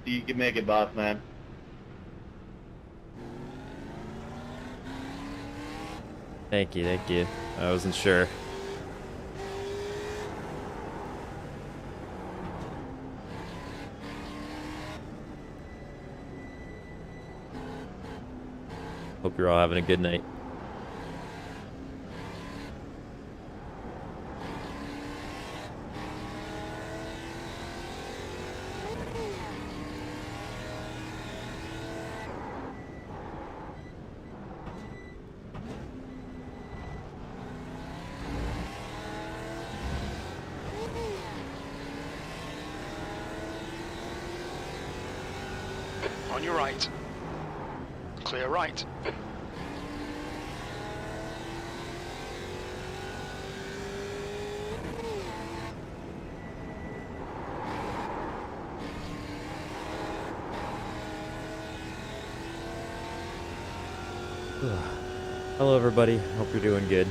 You can make it, boss man. Thank you, thank you. I wasn't sure. Hope you're all having a good night. On your right. Clear right. Hello, everybody. Hope you're doing good.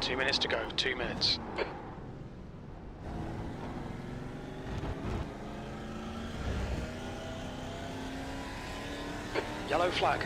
Two minutes to go, 2 minutes. Yellow flag.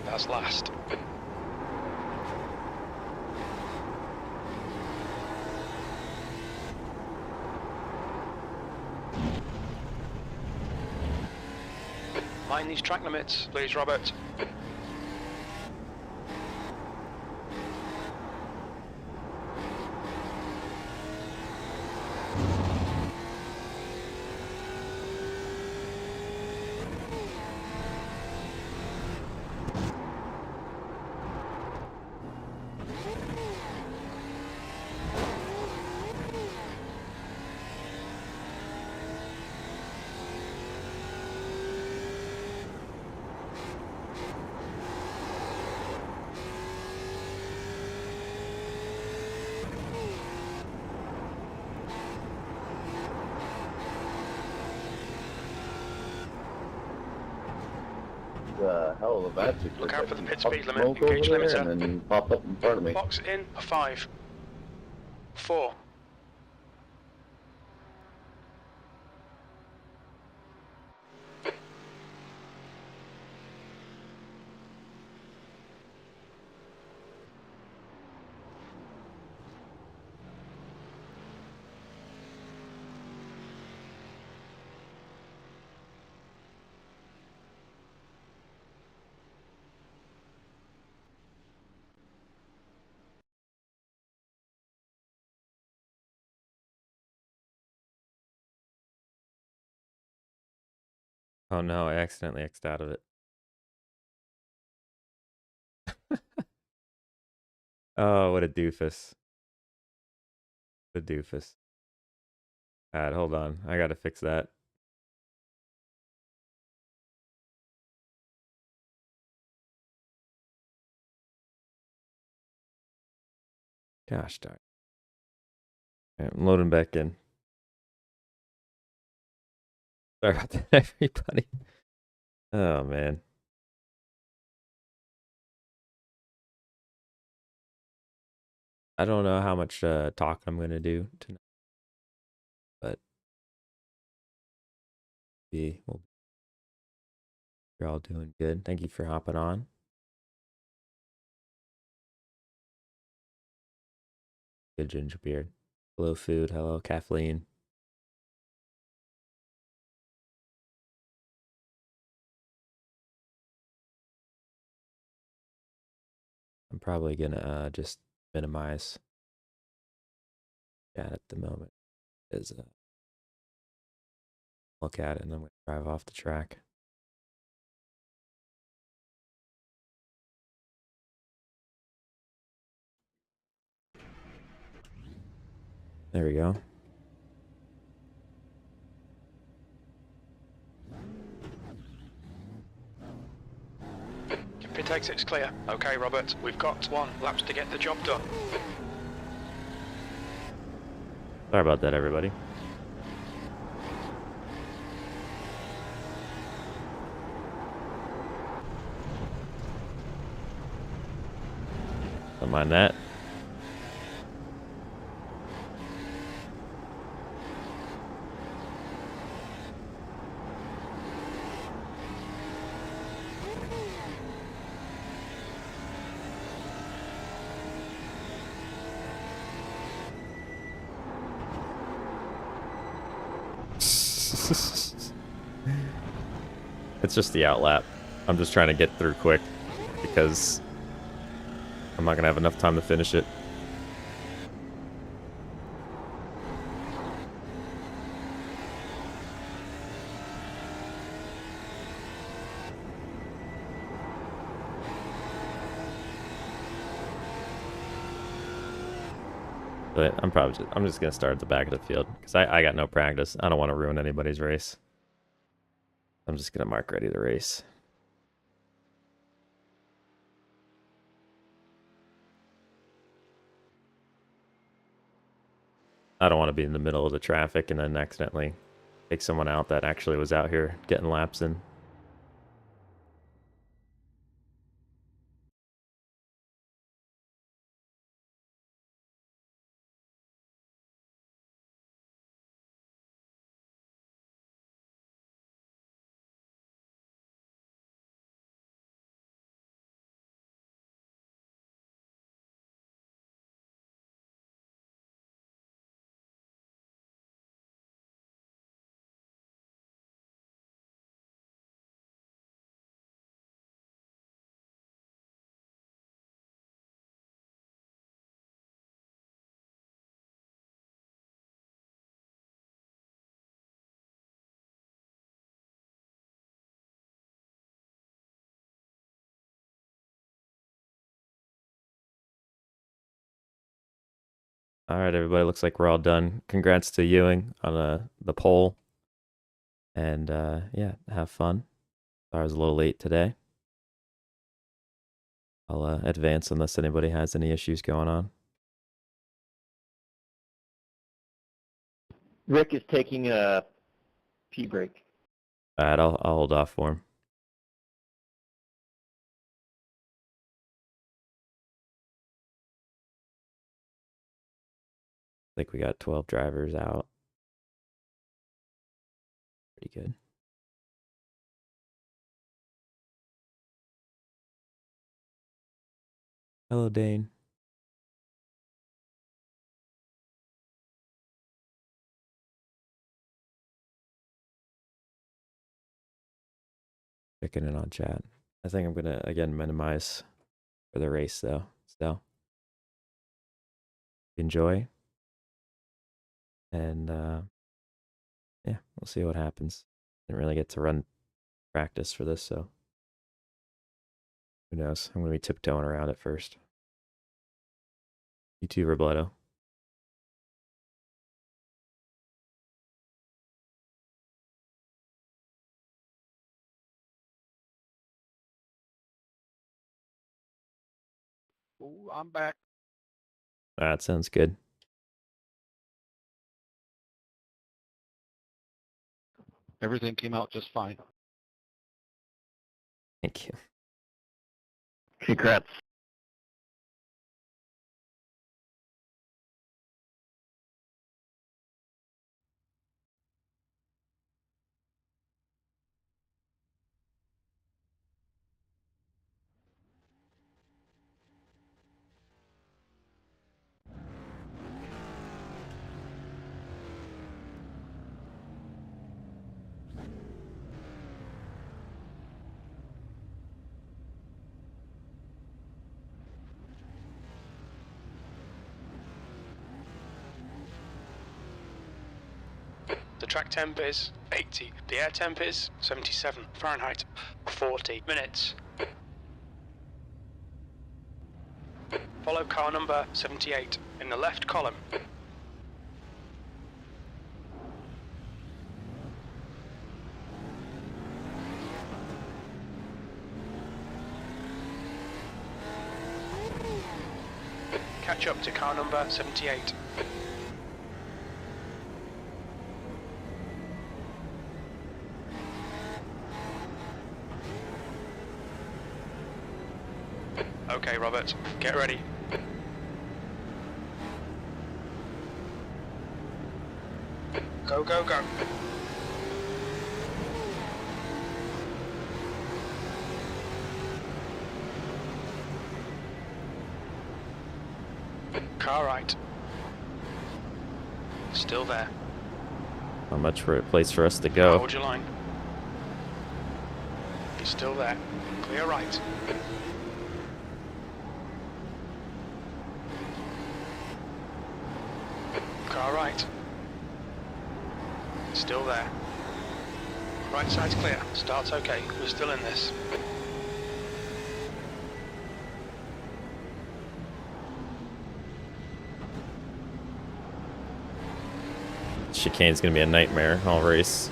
That's last. Mind these track limits, please, Robert. Hell of a battery. Look out for the pit speed limit, engage limiter. And then pop up in front of me. Box in, 5, 4. Oh no, I accidentally X'd out of it. Oh, what a doofus. What a doofus. Alright, hold on. I gotta fix that. Gosh darn. Right, I'm loading back in. Sorry about that, everybody. Oh, man. I don't know how much talk I'm going to do tonight, but you're all doing good. Thank you for hopping on. Good ginger beard. Hello, food. Hello, Kathleen. I'm probably gonna just minimize chat at the moment. Is look at it and then we drive off the track. There we go. Pit exit's clear. Okay, Robert, we've got 1 lap to get the job done. Sorry about that, everybody. Don't mind that. It's just the outlap. I'm just trying to get through quick because I'm not gonna have enough time to finish it. But I'm just gonna start at the back of the field because I got no practice. I don't want to ruin anybody's race. I'm just gonna mark ready to race. I don't want to be in the middle of the traffic and then accidentally take someone out that actually was out here getting laps in. All right, everybody. Looks like we're all done. Congrats to Ewing on the pole. And yeah, have fun. I was a little late today. I'll advance unless anybody has any issues going on. Rick is taking a pee break. All right, I'll hold off for him. I think we got 12 drivers out. Pretty good. Hello, Dane. Checking in on chat. I think I'm gonna again minimize for the race though. So enjoy, and yeah, we'll see what happens. Didn't really get to run practice for this, so who knows? I'm gonna be tiptoeing around it first. You too, Robledo. Ooh, I'm back. That sounds good. Everything came out just fine. Thank you. Congrats. The track temp is 80. The air temp is 77 Fahrenheit. 40 minutes. Follow car number 78 in the left column. Catch up to car number 78. Okay, Robert, get ready. Go, go, go. Car right. Still there. Not much for a place for us to go. Hold your line. He's still there. Clear right. Car right. Still there. Right side's clear. Start's okay. We're still in this. Chicane's gonna be a nightmare all race.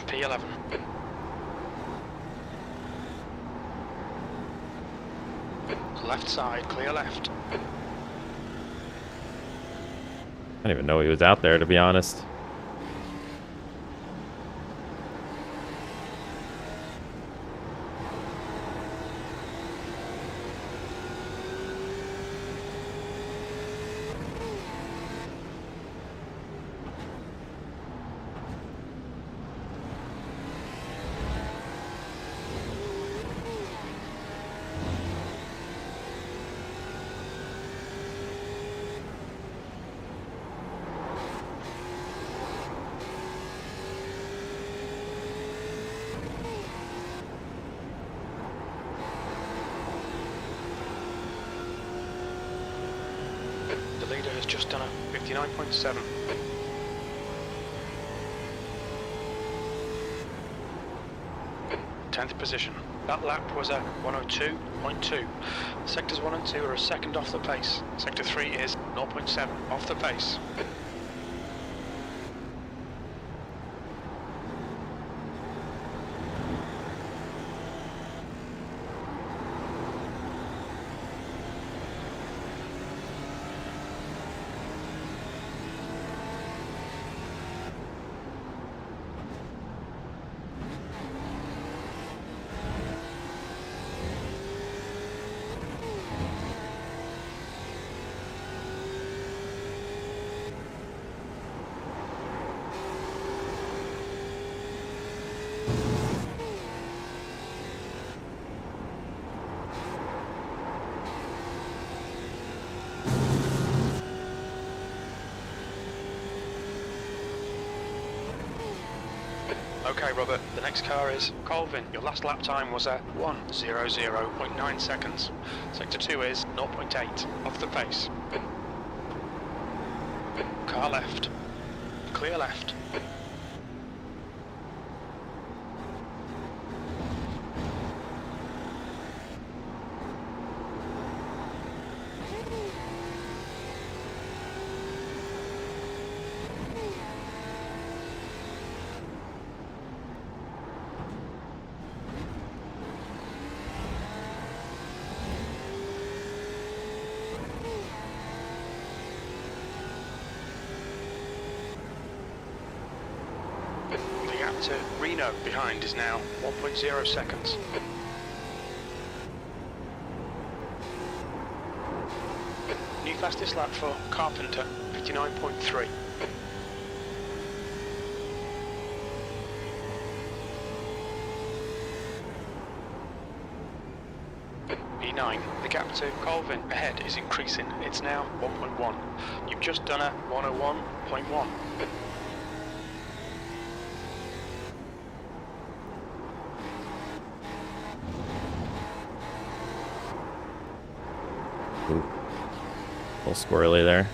P11. Left side, clear left. I didn't even know he was out there, to be honest. The leader has just done a 59.7. Tenth position. That lap was a 102.2. Sectors 1 and 2 are a second off the pace. Sector 3 is 0.7 off the pace. Okay, Robert, the next car is Colvin. Your last lap time was at 1:00.9 seconds. Sector 2 is 0.8 off the pace. Car left. Clear left. To Reno behind is now 1.0 seconds. New fastest lap for Carpenter, 59.3. P9. The gap to Colvin ahead is increasing. It's now 1.1. You've just done a 101.1. Ooh. A little squirrely there.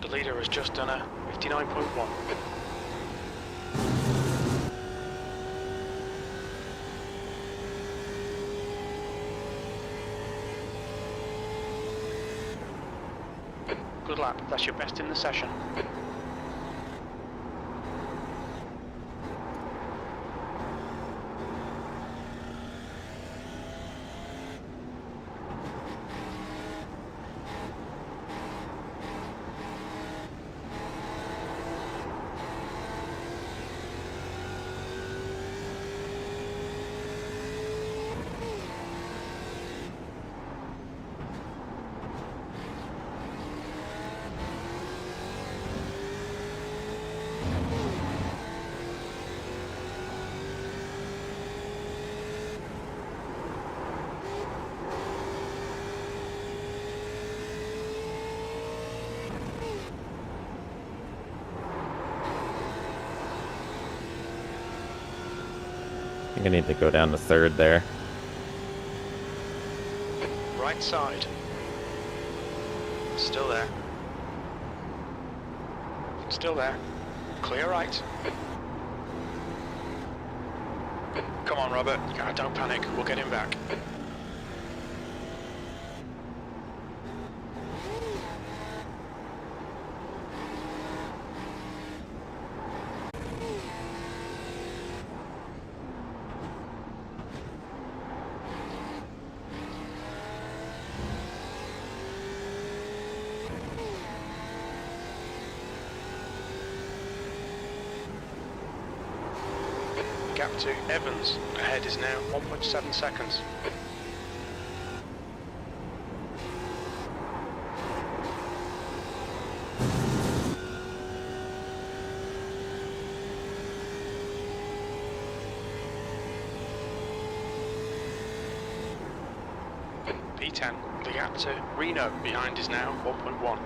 The leader has just done a 59.1. Good lap, that's your best in the session. I think I need to go down to third there. Right side. Still there. Still there. Clear right. Come on, Robert. Don't panic. We'll get him back. Gap to Evans ahead is now 1.7 seconds. P10, the gap to Reno behind is now 1.1.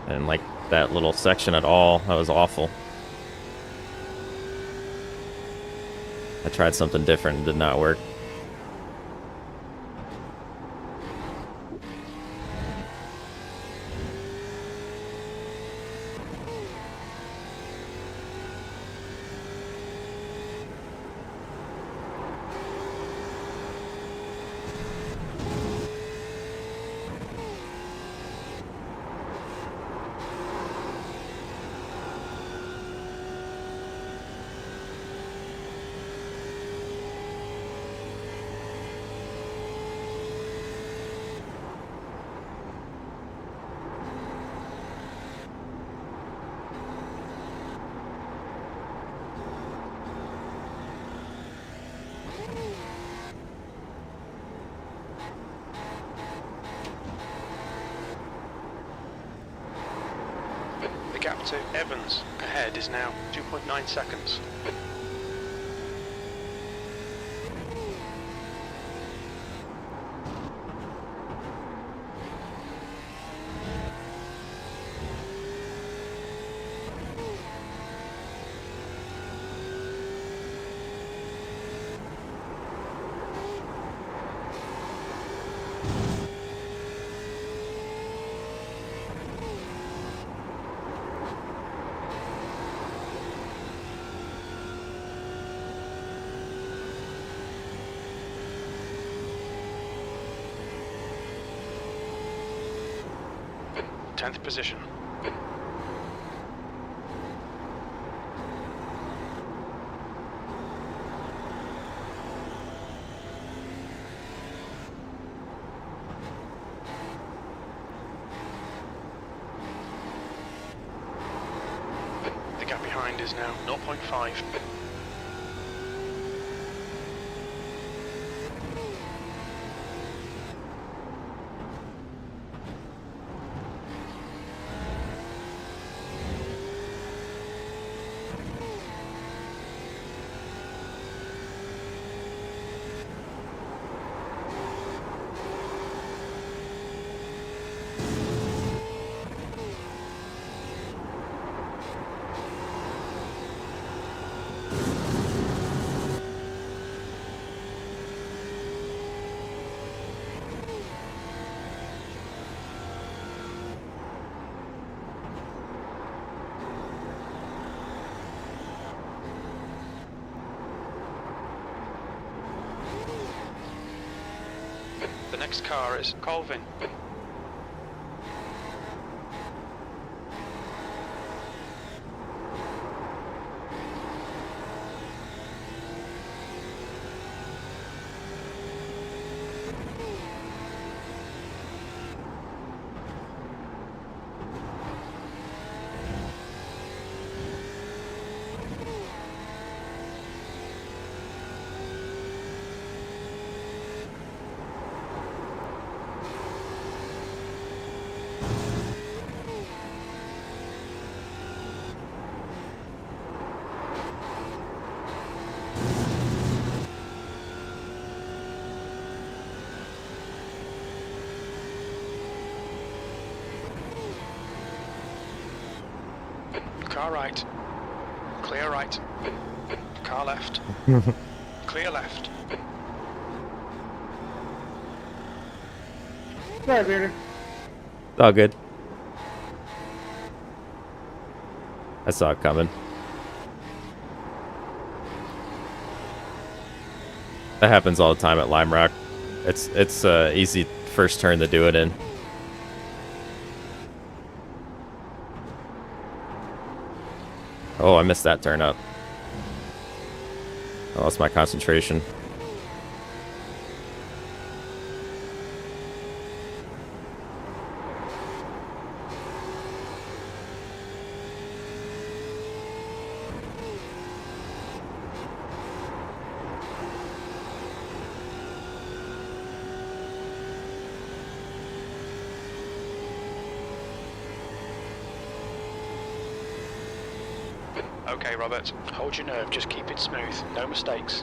I didn't like that little section at all. That was awful. I tried something different. It did not work. The gap to Evans ahead is now 2.9 seconds. Tenth position. The gap behind is now 0.5. The next car is Colvin. Car right. Clear right. Car left. Clear left. Sorry, Bearder. It's all good. I saw it coming. That happens all the time at Lime Rock. It's easy first turn to do it in. Oh, I missed that turn up. I lost my concentration. Okay, Robert. Hold your nerve, just keep it smooth. No mistakes.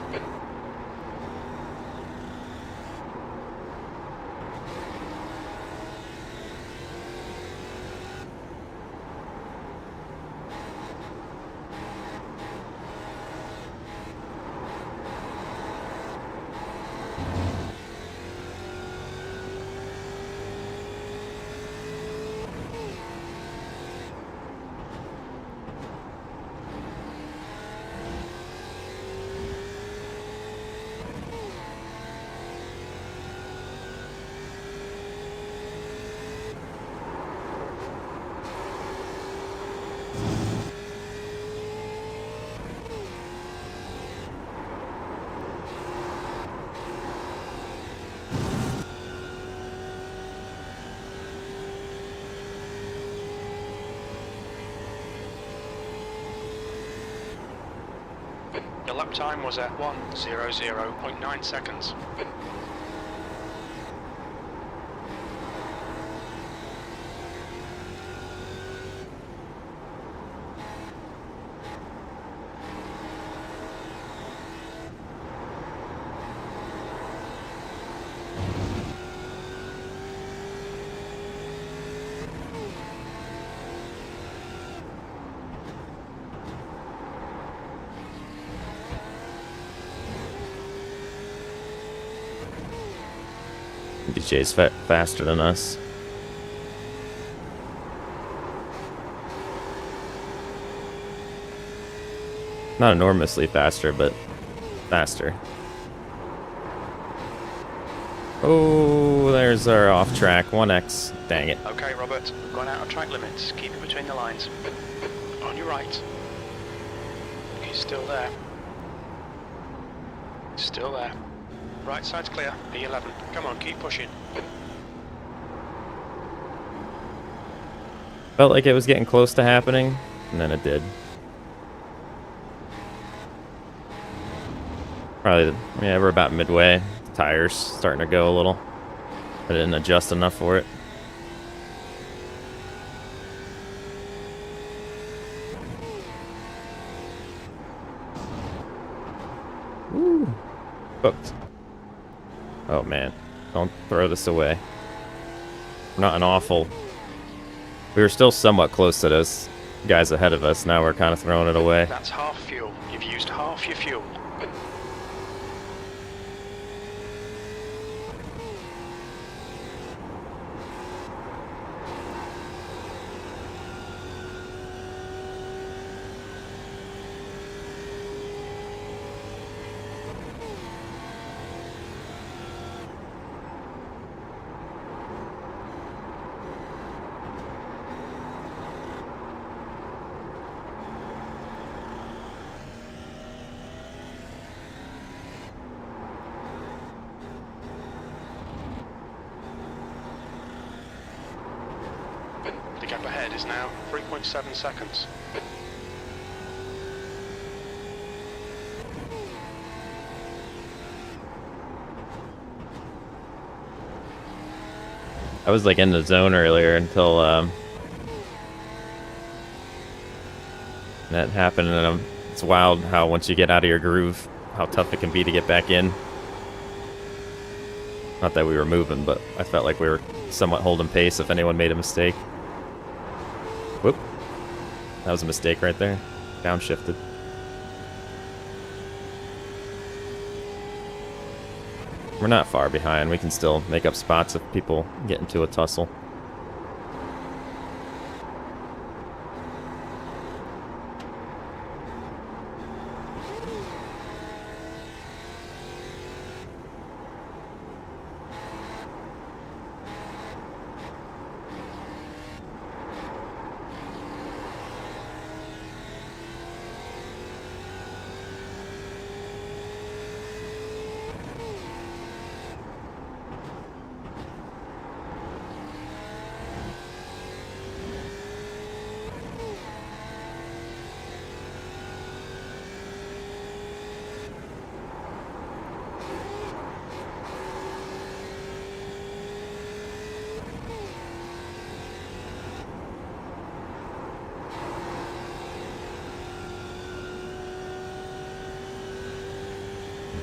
Your lap time was at 1:00.9 seconds. DJ's faster than us. Not enormously faster, but faster. Oh, there's our off track. 1x. Dang it. Okay, Robert, we've gone out of track limits. Keep it between the lines. On your right. He's still there. Still there. Right side's clear. P11. Come on, keep pushing. Felt like it was getting close to happening, and then it did. Probably, yeah, we're about midway. The tires starting to go a little. I didn't adjust enough for it. Woo! Booked. Oh man, don't throw this away. We're not an awful... We were still somewhat close to those guys ahead of us. Now we're kind of throwing it away. That's half fuel. You've used half your fuel. The gap ahead is now 3.7 seconds. I was like in the zone earlier until that happened, and it's wild how once you get out of your groove, how tough it can be to get back in. Not that we were moving, but I felt like we were somewhat holding pace if anyone made a mistake. Whoop. That was a mistake right there. Downshifted. We're not far behind. We can still make up spots if people get into a tussle.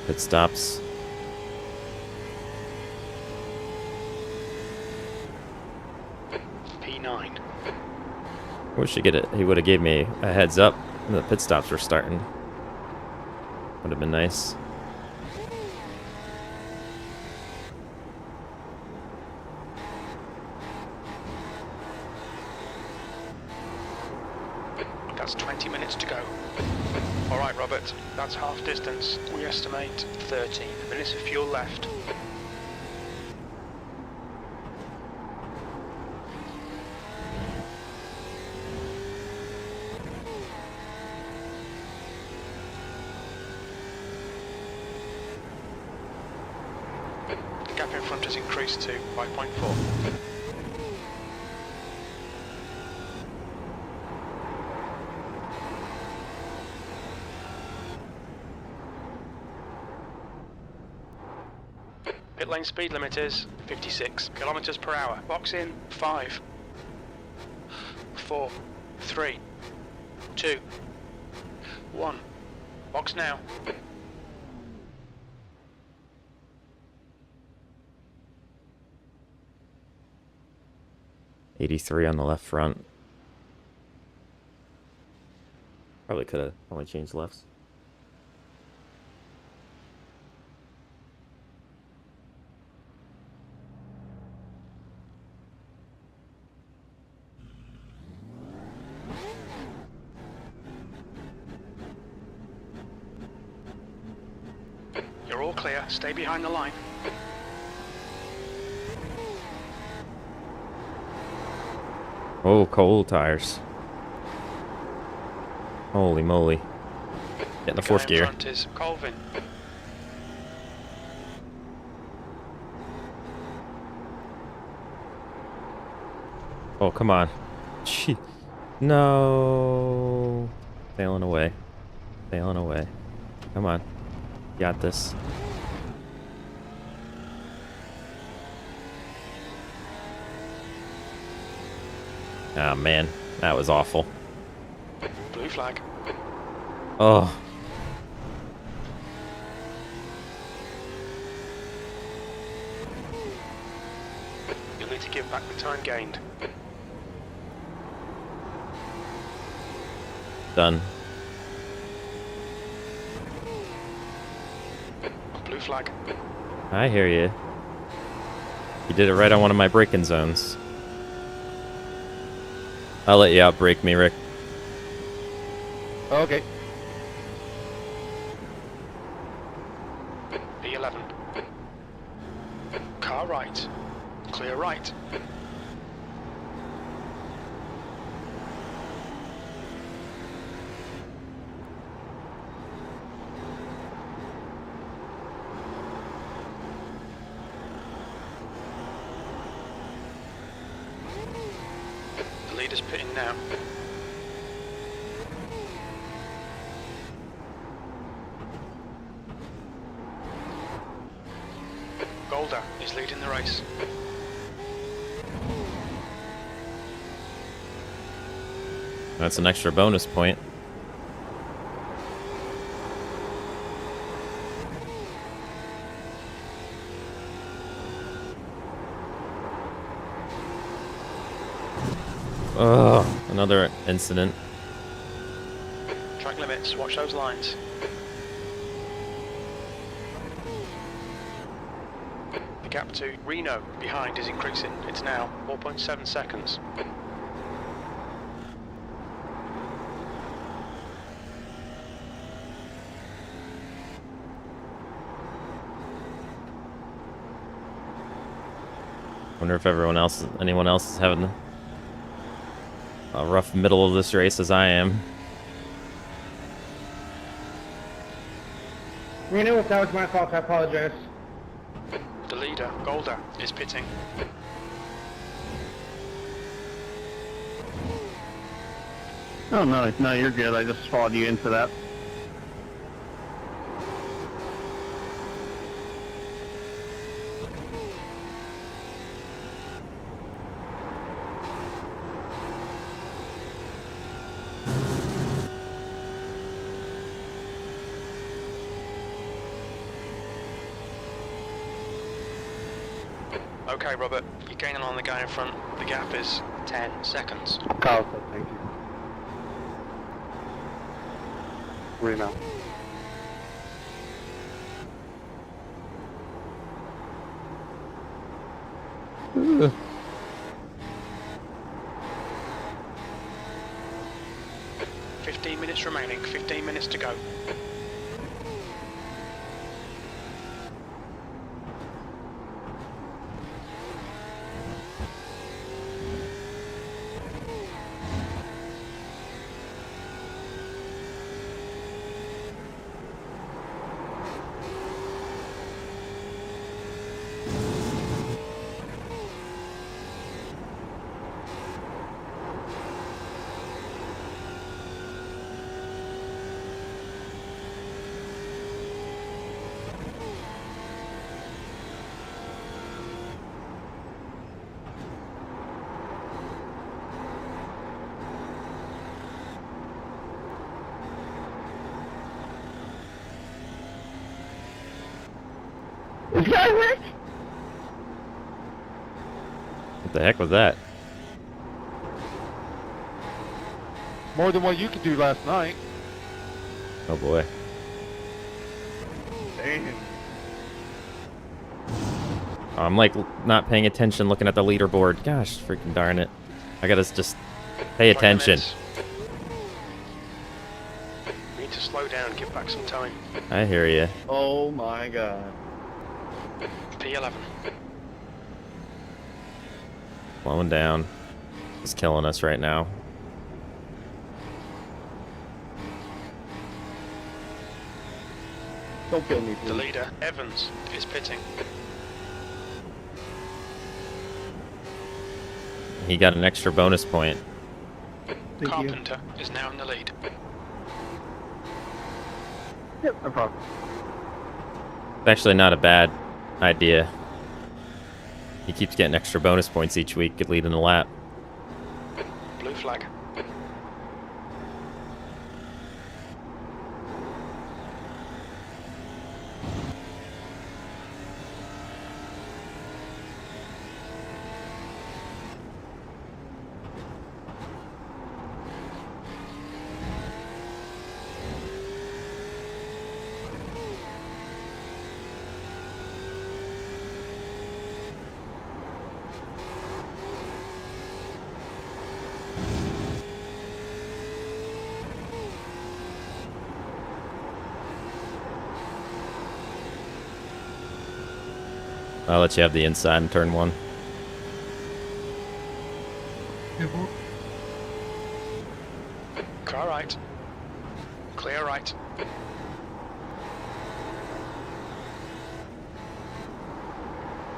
Pit stops. P9. Wish he would have gave me a heads up when the pit stops were starting. Would have been nice. That's 20 minutes to go. All right, Robert, that's half distance. We estimate 13 minutes of fuel left. The gap in front has increased to 5.4. Pit lane speed limit is 56 kilometers per hour. Box in 5, 4, 3, 2, 1. Box now. '83 on the left front. Probably could have only changed lefts. You're all clear. Stay behind the line. Oh, cold tires. Holy moly. Getting the fourth Guy in gear. front is Colvin. Oh, come on. Gee. No. Sailing away. Sailing away. Come on. Got this. Ah, man. That was awful. Blue flag. Oh. You'll need to give back the time gained. Done. Blue flag. I hear you. You did it right on one of my braking zones. I'll let you outbrake me, Rick. Okay. B11. Car right. Clear right. The leader's pitting now. Golder is leading the race. That's an extra bonus point. Oh, another incident. Track limits, watch those lines. The gap to Reno behind is increasing. It's now 4.7 seconds. Wonder if anyone else is having a rough middle of this race as I am. Reno, if that was my fault, I apologize. The leader, Golder, is pitting. Oh, no, you're good. I just followed you into that. Okay, Robert, you're gaining on the guy in front. The gap is 10 seconds. Carl said thank you. Reno. Ugh. 15 minutes remaining, 15 minutes to go. Is that Rick? What the heck was that? More than what you could do last night. Oh boy. Damn. Oh, I'm like not paying attention looking at the leaderboard. Gosh, freaking darn it. I gotta just pay 20 attention. minutes. Need to slow down, give back some time. I hear you. Oh my god. P11. Slowing down. It's killing us right now. Don't kill me, The please. leader, Evans, is pitting. He got an extra bonus point. Thank you. Carpenter is now in the lead. Yep, no problem. It's actually not a bad idea. He keeps getting extra bonus points each week, could lead in a lap. Blue flag. I'll let you have the inside in turn one. Car right. Clear right.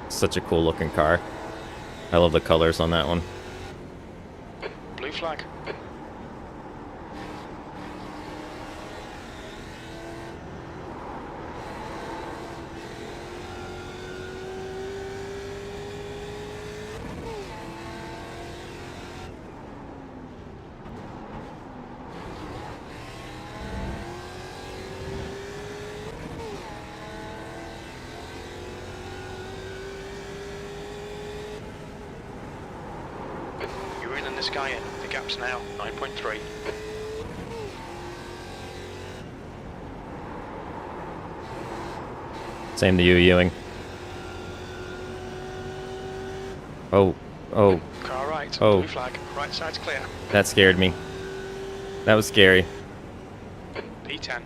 Such a cool looking car. I love the colors on that one. Blue flag. You're reeling this guy in. The gap's now 9.3. Same to you, Ewing. Oh, oh, Car right. Oh. Blue flag. Right side's clear. that scared me. That was scary. P10.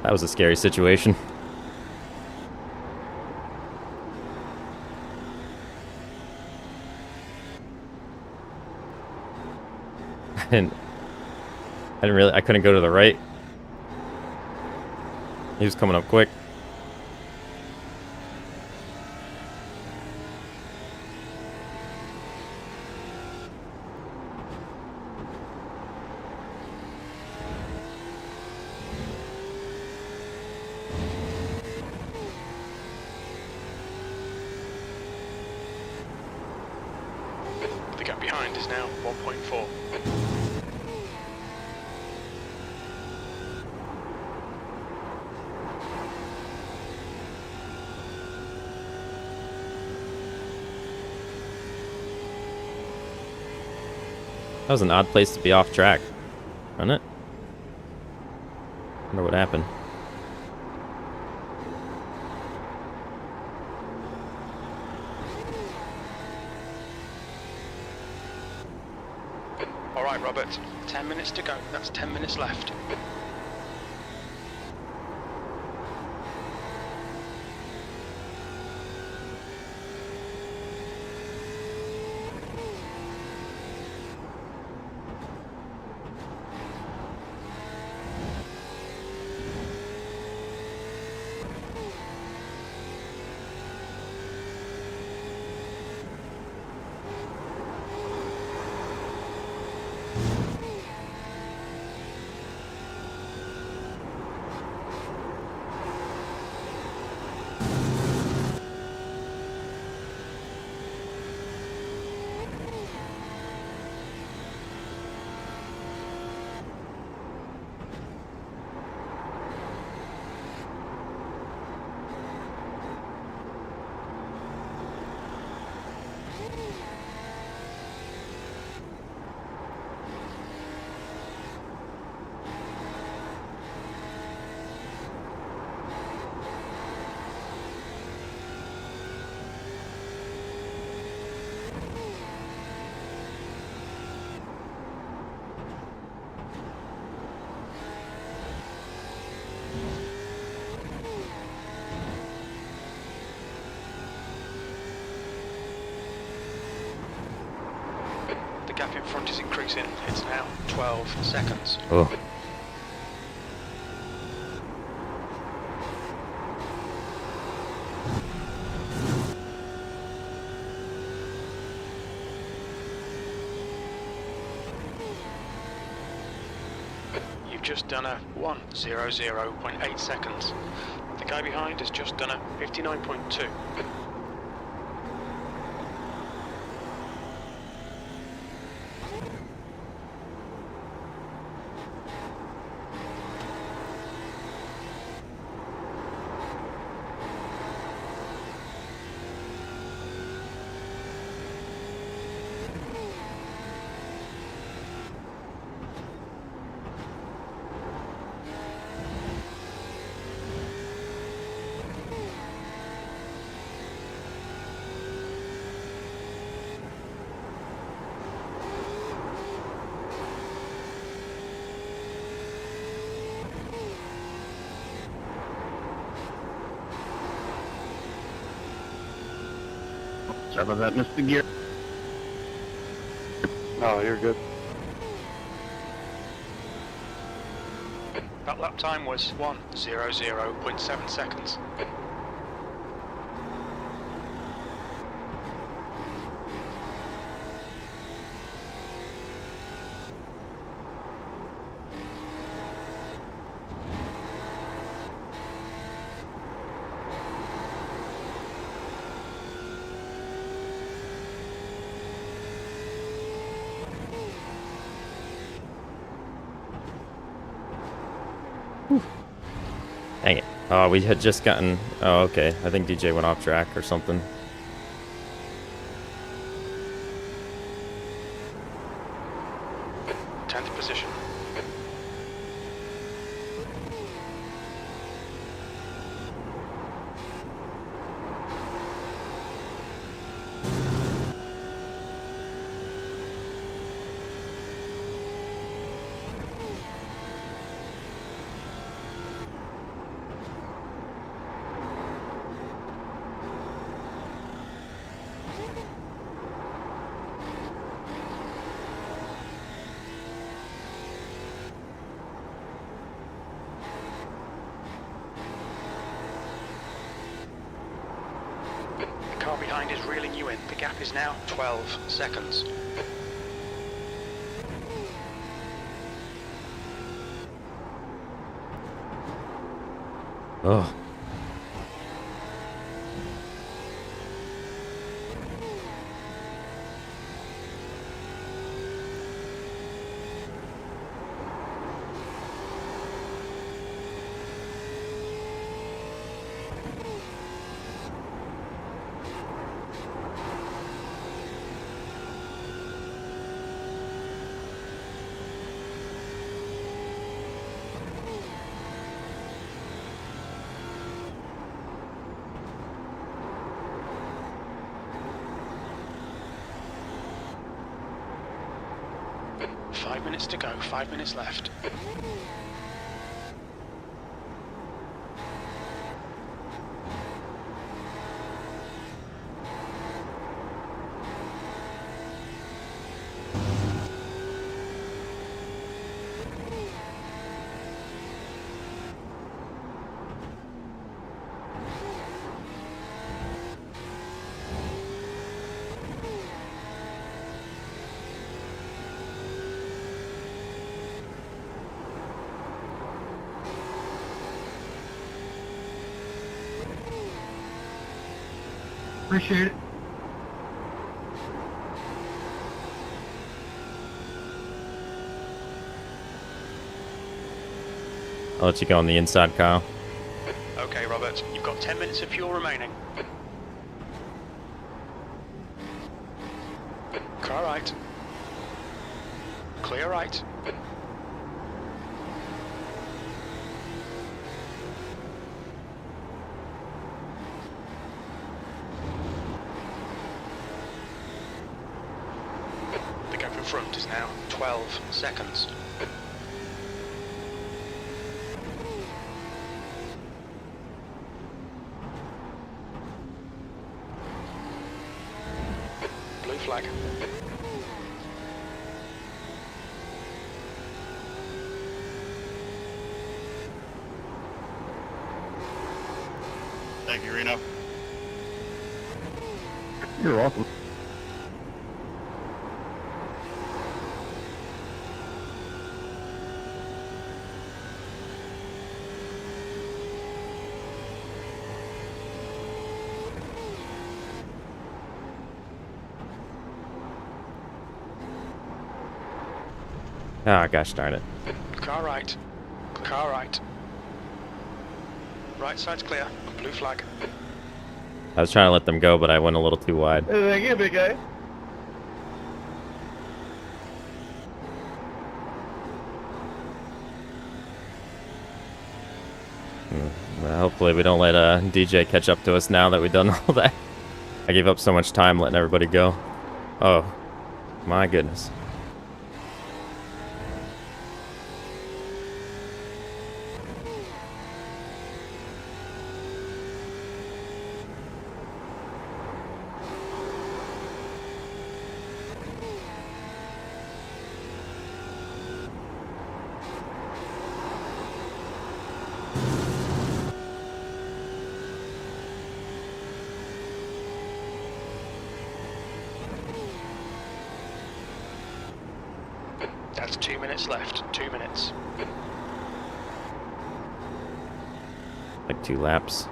That was a scary situation. I couldn't go to the right. He was coming up quick. The gap behind is now 1.4. That was an odd place to be off track, wasn't it? Wonder what happened. All right, Robert. 10 minutes to go. That's 10 minutes left. The gap in front is increasing. It's now 12 seconds. Oh. You've just done a 1:00.8 seconds. The guy behind has just done a 59.2. Sorry about that, Mr. Gear. No, you're good. That lap time was 1:00.7 seconds. Dang it. Oh, we had just gotten... Oh, okay. I think DJ went off track or something. Tenth position. The car behind is reeling you in. The gap is now 12 seconds. Oh. Five minutes to go, 5 minutes left. Appreciate it. I'll let you go on the inside, Kyle. Okay, Robert, you've got 10 minutes of fuel remaining. Car right. Clear right. The gap in front is now 12 seconds. Blue flag. Thank you, Reno. You're welcome. Ah, gosh darn it. Car right. Car right. Right side's clear. Blue flag. I was trying to let them go, but I went a little too wide. Hey, thank you, big guy. Well, hopefully we don't let DJ catch up to us now that we've done all that. I gave up so much time letting everybody go. Oh, my goodness. That's 2 minutes left. 2 minutes. Like 2 laps.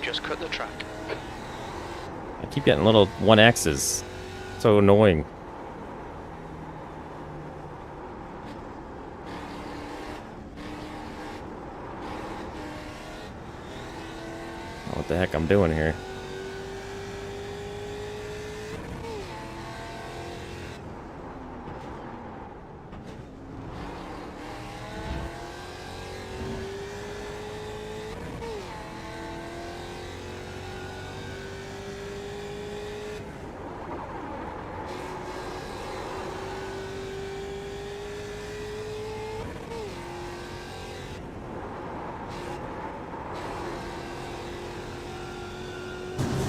Just cut the track. I keep getting little 1Xs. So annoying. What the heck I'm doing here?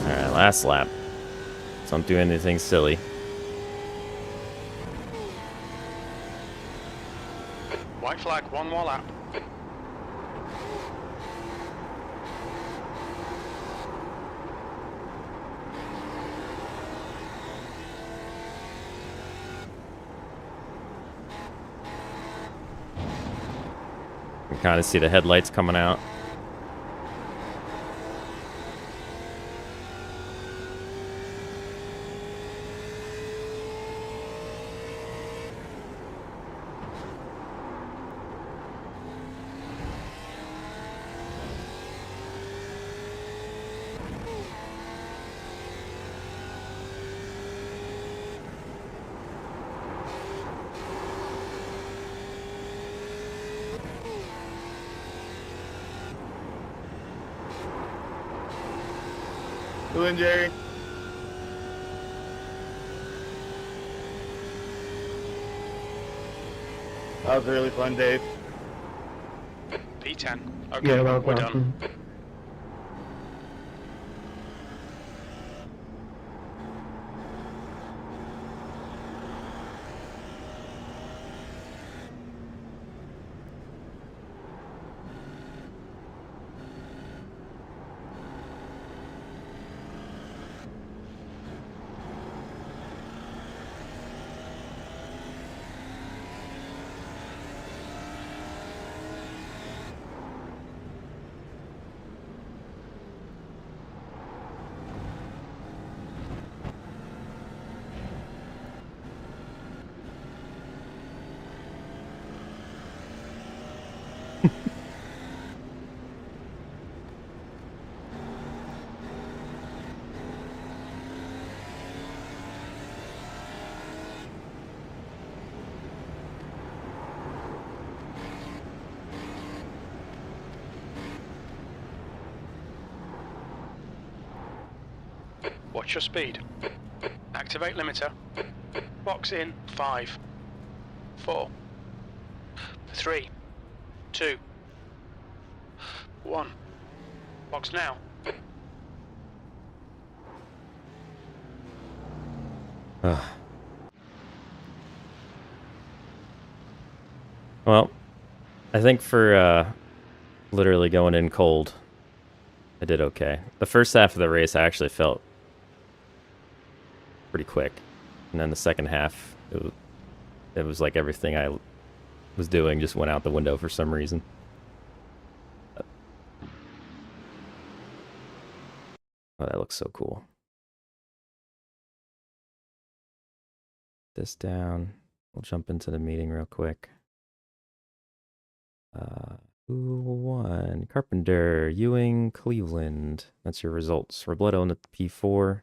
Alright, last lap. So don't do anything silly. White flag, one more lap. You can kind of see the headlights coming out. Glen, Jerry. That was a really fun day. P10. Okay, Yeah, well we're done. done. Watch your speed. Activate limiter. Box in 5, 4, 3, 2, 1. Box now. Well, I think for literally going in cold, I did okay. The first half of the race I actually felt pretty quick, and then the second half it was like everything I was doing just went out the window for some reason. Oh, that looks so cool. This down. We'll jump into the meeting real quick. Who won? Carpenter, Ewing, Cleveland. That's your results. Robledo in the P4.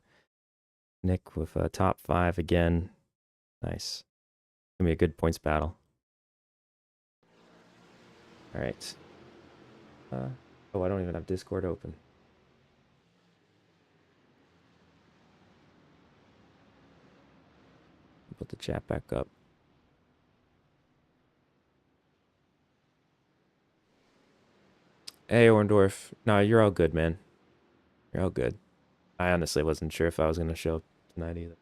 Nick with top 5 again. Nice. Gonna be a good points battle. All right. Oh, I don't even have Discord open. Put the chat back up. Hey, Orndorff. No, you're all good, man. You're all good. I honestly wasn't sure if I was going to show up tonight either.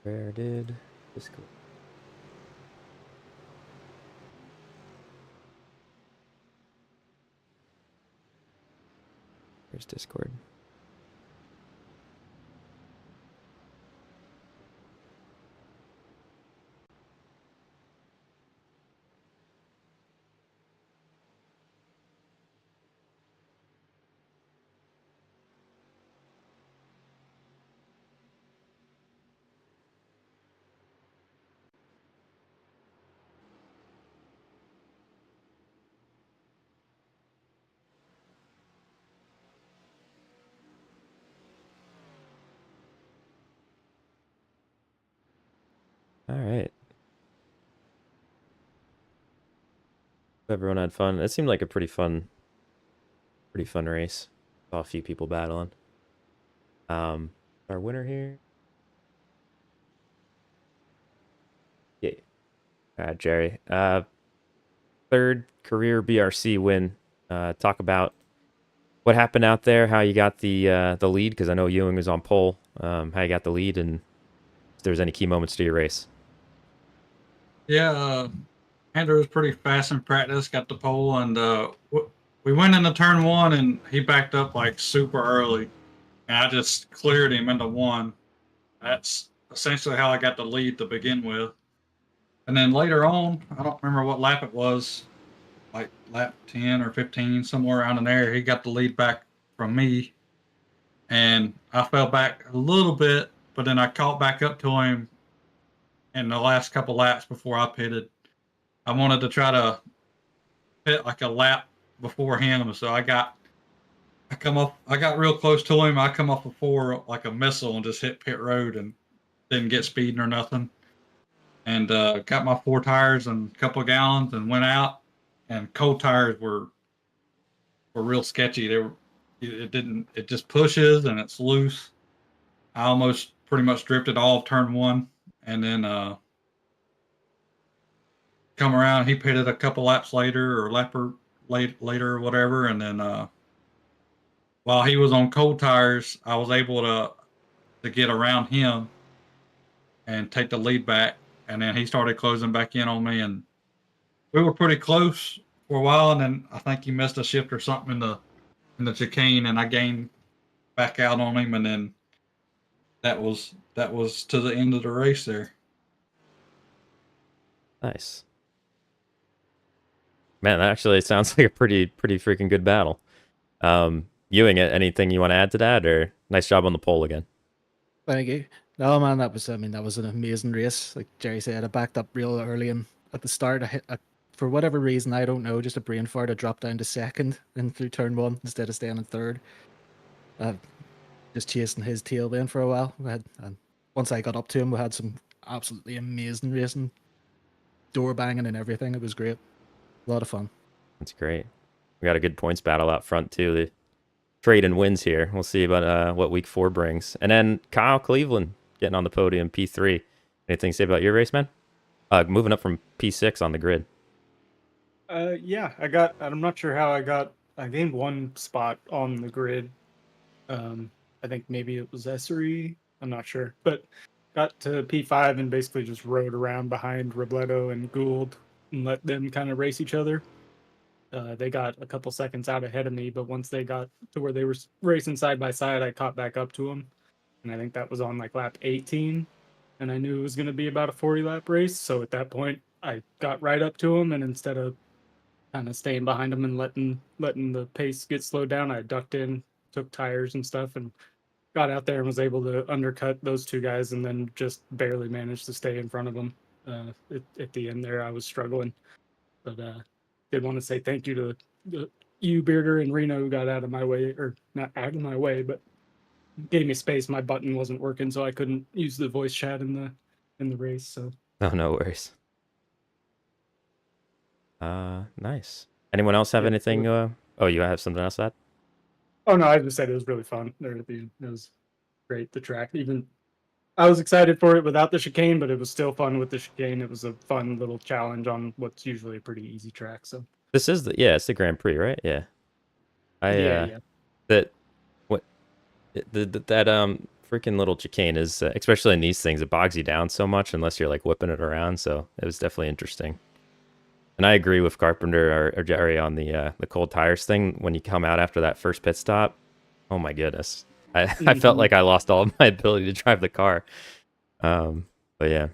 Where did this go? Here's Discord. All right. Everyone had fun. It seemed like a pretty fun race. Saw a few people battling. Our winner here. Yeah. Jerry. Third career BRC win. Talk about what happened out there, how you got the lead, because I know Ewing was on pole. How you got the lead, and if there's any key moments to your race. Yeah, Andrew was pretty fast in practice, got the pole, and we went into turn 1, and he backed up like super early, and I just cleared him into 1. That's essentially how I got the lead to begin with. And then later on, I don't remember what lap it was, like lap 10 or 15, somewhere around in there, he got the lead back from me, and I fell back a little bit, but then I caught back up to him in the last couple laps before I pitted. I wanted to try to pit like a lap before him, so I got real close to him. I come off before like a missile and just hit pit road and didn't get speeding or nothing. And got my 4 tires and a couple of gallons and went out. And cold tires were real sketchy. It just pushes and it's loose. I almost pretty much drifted all of turn 1, and then come around. He pitted a couple laps later or later or whatever, and then while he was on cold tires, I was able to get around him and take the lead back, and then he started closing back in on me, and we were pretty close for a while, and then I think he missed a shift or something in the chicane, and I gained back out on him, and then that was to the end of the race there. Nice. Man, that actually sounds like a pretty freaking good battle. Ewing, anything you want to add to that, or nice job on the pole again? Thank you. No, man, that was an amazing race. Like Jerry said, I backed up real early and at the start, for whatever reason, I don't know, just a brain fart, I dropped down to second and through turn one instead of staying in third. Just chasing his tail then for a while. And once I got up to him, we had some absolutely amazing racing, door banging and everything. It was great. A lot of fun. That's great. We got a good points battle out front too. The trading wins here. We'll see about what week 4 brings. And then Kyle Cleveland getting on the podium, P3. Anything to say about your race, man? Moving up from P6 on the grid. Yeah, I'm not sure how I gained 1 spot on the grid. I think maybe it was Essery. I'm not sure, but got to P5 and basically just rode around behind Robledo and Gould and let them kind of race each other. They got a couple seconds out ahead of me, but once they got to where they were racing side by side, I caught back up to them. And I think that was on like lap 18. And I knew it was going to be about a 40 lap race. So at that point, I got right up to him. And instead of kind of staying behind him and letting the pace get slowed down, I ducked in, took tires and stuff, and got out there and was able to undercut those 2 guys and then just barely managed to stay in front of them. At the end there, I was struggling. But did want to say thank you to you, Bearder, and Reno, who got out of my way, or not out of my way, but gave me space. My button wasn't working, so I couldn't use the voice chat in the race. So Oh, no worries. Nice. Anyone else have anything? Oh, you have something else to add? Oh no, I just said it was really fun there at the end. It was great. The track, even I was excited for it without the chicane, but it was still fun with the chicane. It was a fun little challenge on what's usually a pretty easy track. So This is it's the Grand Prix, right? Yeah. yeah. That freaking little chicane is especially in these things, it bogs you down so much unless you're like whipping it around. So it was definitely interesting. And I agree with Carpenter or Jerry on the cold tires thing. When you come out after that first pit stop, oh my goodness, I felt like I lost all of my ability to drive the car. But yeah,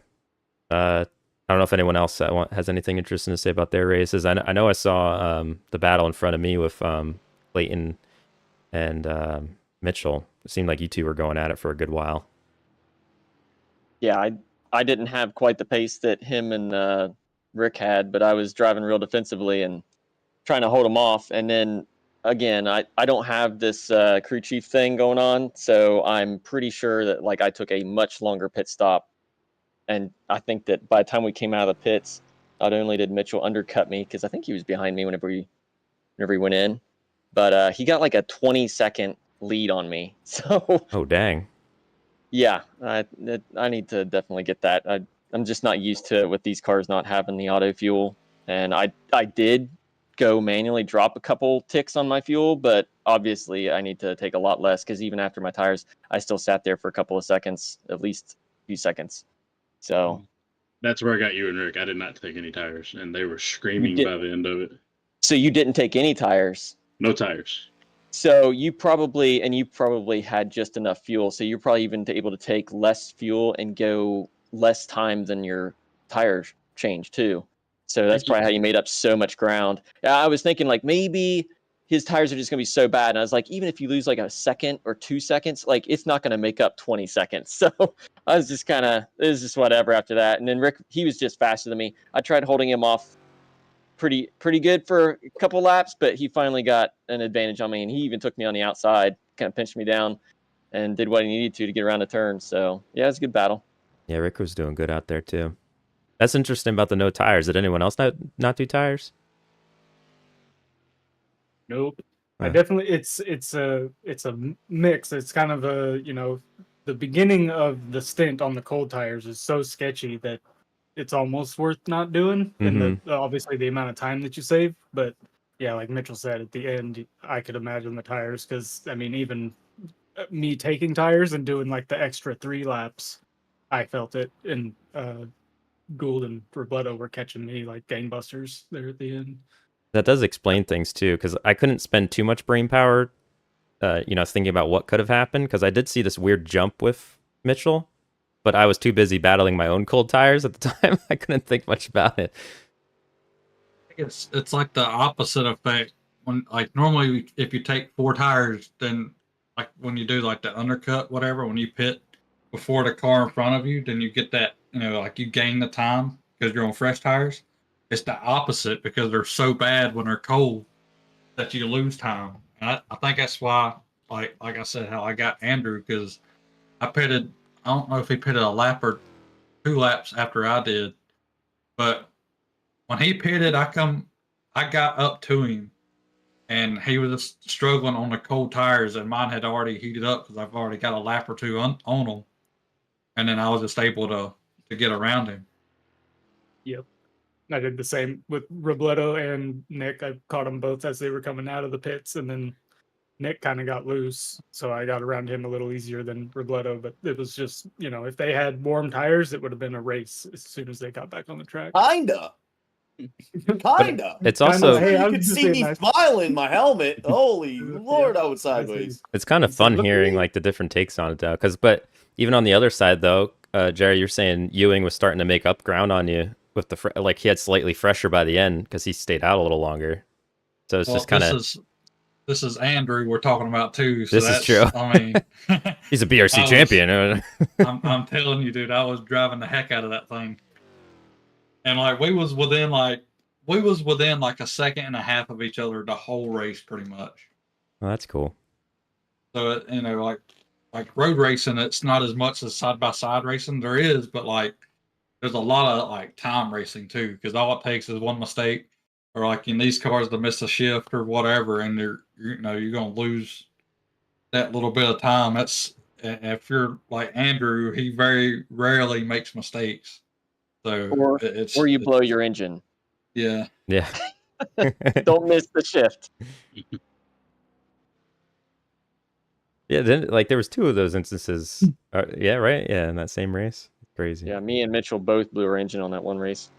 I don't know if anyone else has anything interesting to say about their races. I know I saw the battle in front of me with Clayton and Mitchell. It seemed like you two were going at it for a good while. Yeah, I didn't have quite the pace that him and Rick had, but I was driving real defensively and trying to hold him off. And then again, I don't have this crew chief thing going on, so I'm pretty sure that like I took a much longer pit stop. And I think that by the time we came out of the pits, not only did Mitchell undercut me, because I think he was behind me whenever he went in, but he got like a 20-second lead on me. So oh dang. Yeah, I need to definitely get that. I'm just not used to it with these cars not having the auto fuel, and I did go manually drop a couple ticks on my fuel, but obviously I need to take a lot less because even after my tires, I still sat there for a couple of seconds, at least a few seconds. So that's where I got you and Rick. I did not take any tires, and they were screaming by the end of it. So you didn't take any tires? No tires. So you probably had just enough fuel. So you're probably even able to take less fuel and go less time than your tire change too. So that's probably how you made up so much ground. I was thinking like maybe his tires are just going to be so bad. And I was like, even if you lose like a second or 2 seconds, like it's not going to make up 20 seconds. So I was just it was just whatever after that. And then Rick, he was just faster than me. I tried holding him off pretty good for a couple laps, but he finally got an advantage on me, and he even took me on the outside, kind of pinched me down, and did what he needed to get around the turn. So yeah, it was a good battle. Yeah, Rick was doing good out there too. That's interesting about the no tires. Did anyone else not do tires? Nope. I definitely it's a mix. It's kind of the beginning of the stint on the cold tires is so sketchy that it's almost worth not doing, and obviously the amount of time that you save. But yeah, like Mitchell said, at the end, I could imagine the tires, because I mean, even me taking tires and doing like the extra 3 laps, I felt it. And Gould and Robledo were catching me like gangbusters there at the end. That does explain things too, because I couldn't spend too much brain power, thinking about what could have happened, because I did see this weird jump with Mitchell, but I was too busy battling my own cold tires at the time. I couldn't think much about it. It's like the opposite effect. When like normally if you take 4 tires, then like when you do like the undercut, whatever, when you pit before the car in front of you, then you get that, like you gain the time because you're on fresh tires. It's the opposite because they're so bad when they're cold that you lose time. And I think that's why, like I said, how I got Andrew, because I pitted. I don't know if he pitted a lap or 2 laps after I did, but when he pitted, I got up to him, and he was just struggling on the cold tires, and mine had already heated up because I've already got a lap or 2 on them, and then I was just able to get around him. Yep. I did the same with Robledo and Nick. I caught them both as they were coming out of the pits, and then Nick kind of got loose, so I got around him a little easier than Robledo. But it was just, if they had warm tires, it would have been a race as soon as they got back on the track. Kinda. It's also Hey, you I'm could just see being me nice. smiling in my helmet. Holy Lord, I was sideways. it's kind of fun hearing like the different takes on it though, but even on the other side though, Jerry, you're saying Ewing was starting to make up ground on you with the like he had slightly fresher by the end because he stayed out a little longer. So it's just kind of. This is Andrew we're talking about too. So This is true. I mean, he's a BRC champion. I'm telling you, dude, I was driving the heck out of that thing, and like we was within like a second and a half of each other the whole race, pretty much. Well, that's cool. So like road racing, it's not as much as side by side racing. There is, but like there's a lot of like time racing too, because all it takes is one mistake, or like in these cars to miss a shift or whatever, and you're gonna lose that little bit of time. That's if you're like Andrew, he very rarely makes mistakes. So or you blow your engine. Yeah. Yeah. Don't miss the shift. Yeah, then like there was 2 of those instances. Yeah, right. Yeah, in that same race. Crazy. Yeah, me and Mitchell both blew our engine on that one race.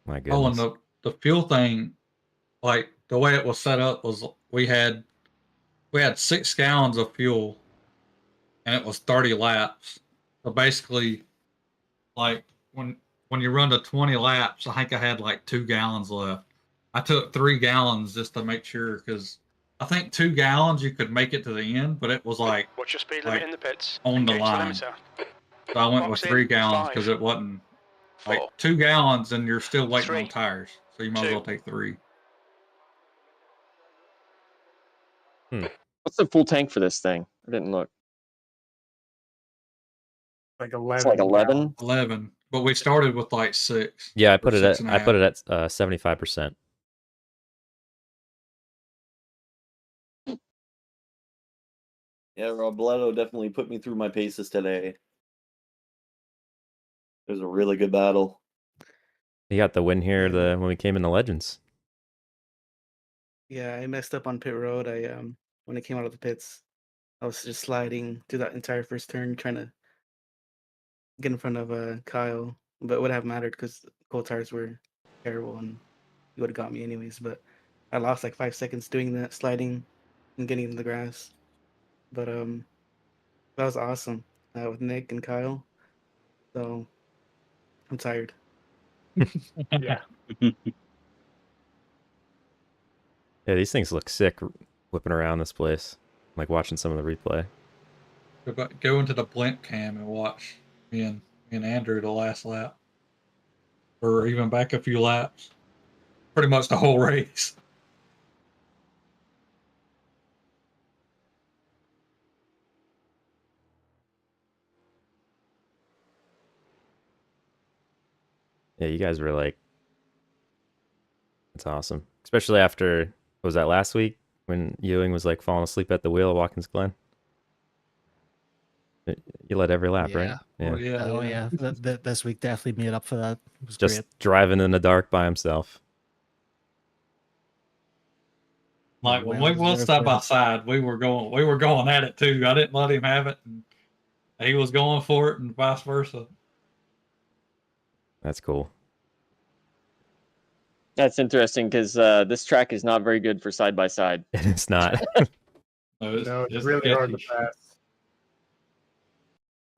My goodness. Oh, and the fuel thing, like the way it was set up was we had 6 gallons of fuel, and it was 30 laps. So basically, like when you run to 20 laps, I think I had like 2 gallons left. I took 3 gallons just to make sure, because I think 2 gallons you could make it to the end, but it was like what's your speed limit in the pits? on the Engage line. limiter. So I went with Box in, 3 gallons 5, because it wasn't like 4, 2 gallons, and you're still waiting 3, on tires, so you might as 2. well take 3. What's the full tank for this thing? I didn't look. Like 11. It's like 11. 11, but we started with like 6. Yeah, I or put it 6 at and a half. 75%. Yeah, Robledo definitely put me through my paces today. It was a really good battle. He got the win here when we came in the Legends. Yeah, I messed up on pit road. When I came out of the pits, I was just sliding through that entire first turn, trying to get in front of Kyle, but it would have mattered because cold tires were terrible and he would have got me anyways. But I lost like 5 seconds doing that, sliding and getting in the grass. But that was awesome with Nick and Kyle. So I'm tired. Yeah. Yeah, these things look sick whipping around this place. I'm like watching some of the replay. Go into the blink cam and watch me and Andrew the last lap, or even back a few laps. Pretty much the whole race. Yeah, you guys were like, it's awesome. Especially after, what was that, last week when Ewing was like falling asleep at the wheel at Watkins Glen? You led every lap, right? Yeah. Oh yeah. This week definitely made up for that. It was Just great. driving in the dark by himself. Like when we were side by side, we were going at it too. I didn't let him have it, and he was going for it, and vice versa. That's cool. That's interesting because this track is not very good for side by side. It's not. No, it's really hard to pass.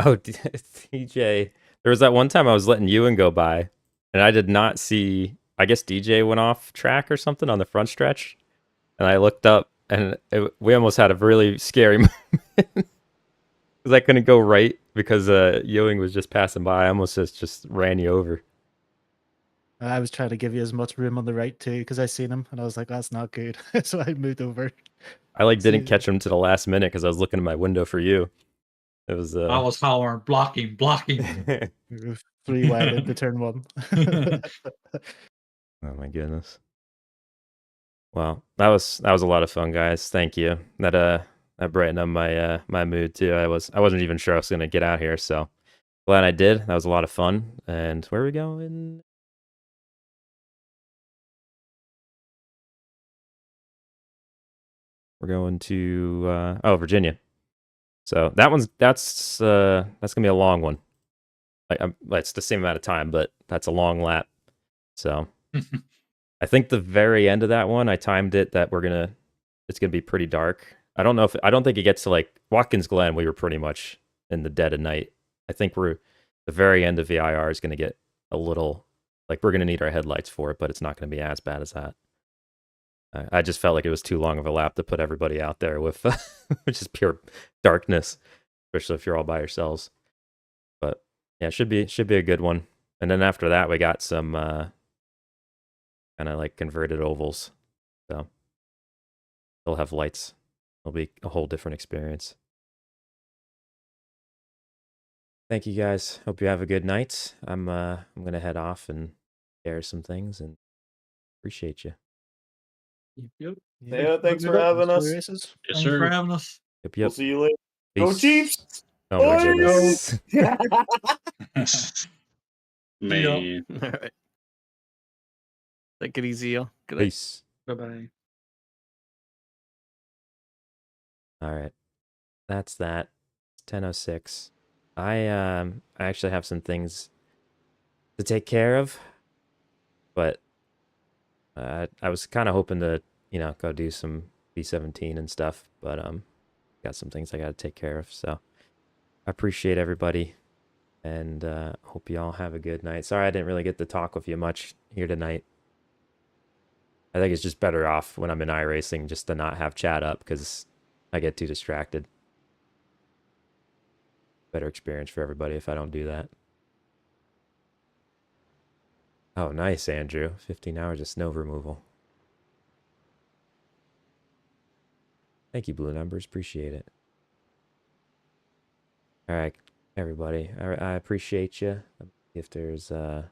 Oh, DJ. There was that one time I was letting Ewan go by, and I did not see, I guess DJ went off track or something on the front stretch. And I looked up, and we almost had a really scary moment. Because I couldn't go right because Ewing was just passing by. I almost just ran you over. I was trying to give you as much room on the right too, because I seen him and I was like, that's not good. So I moved over. I like didn't catch him to the last minute because I was looking in my window for you. It was I was hollering, blocking. 3 wide into turn 1. Oh my goodness. Well, that was a lot of fun, guys. Thank you. That brightened up my my mood too. I wasn't even sure I was gonna get out here, so glad I did. That was a lot of fun. And where are we going? We're going to Virginia. So that's gonna be a long one. It's the same amount of time, but that's a long lap. So I think the very end of that one, I timed it that it's gonna be pretty dark. I don't think it gets to like Watkins Glen. We were pretty much in the dead of night. I think the very end of VIR is gonna get a little like we're gonna need our headlights for it, but it's not gonna be as bad as that. I just felt like it was too long of a lap to put everybody out there with which is pure darkness, especially if you're all by yourselves. But yeah, it should be a good one. And then after that, we got some kind of like converted ovals, so they'll have lights. It'll be a whole different experience. Thank you guys. Hope you have a good night. I'm gonna head off and share some things and appreciate you. Yep. Yeah, thanks for having us. Yes, Thanks sir. for having us. Yep. We'll see you later. Go Peace. Chiefs! Oh my Boys! goodness. Man. All right. Take it easy, yo. Good night. Peace. Bye-bye. All right. That's that. It's 10:06. I actually have some things to take care of, but I was kind of hoping to, go do some B17 and stuff, but got some things I got to take care of. So I appreciate everybody, and hope you all have a good night. Sorry I didn't really get to talk with you much here tonight. I think it's just better off when I'm in iRacing just to not have chat up because I get too distracted. Better experience for everybody if I don't do that. Oh, nice, Andrew. 15 hours of snow removal. Thank you, Blue Numbers. Appreciate it. All right, everybody. I appreciate you. If there's for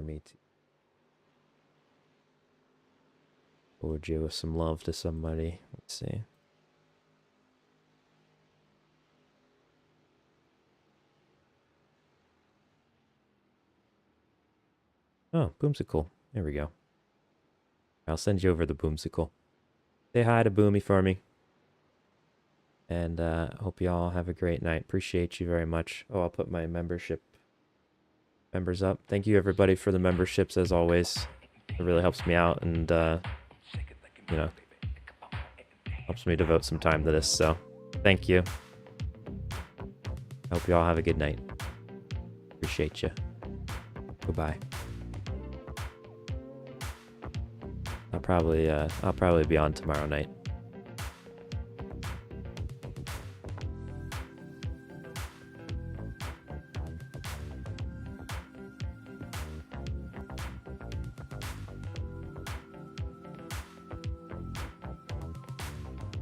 me to forward you with some love to somebody. Let's see. Oh, Boomsicle. There we go. I'll send you over the Boomsicle. Say hi to Boomy for me. And hope you all have a great night. Appreciate you very much. Oh, I'll put my members up. Thank you, everybody, for the memberships, as always. It really helps me out and, helps me devote some time to this. So, thank you. Hope you all have a good night. Appreciate you. Goodbye. I'll probably be on tomorrow night.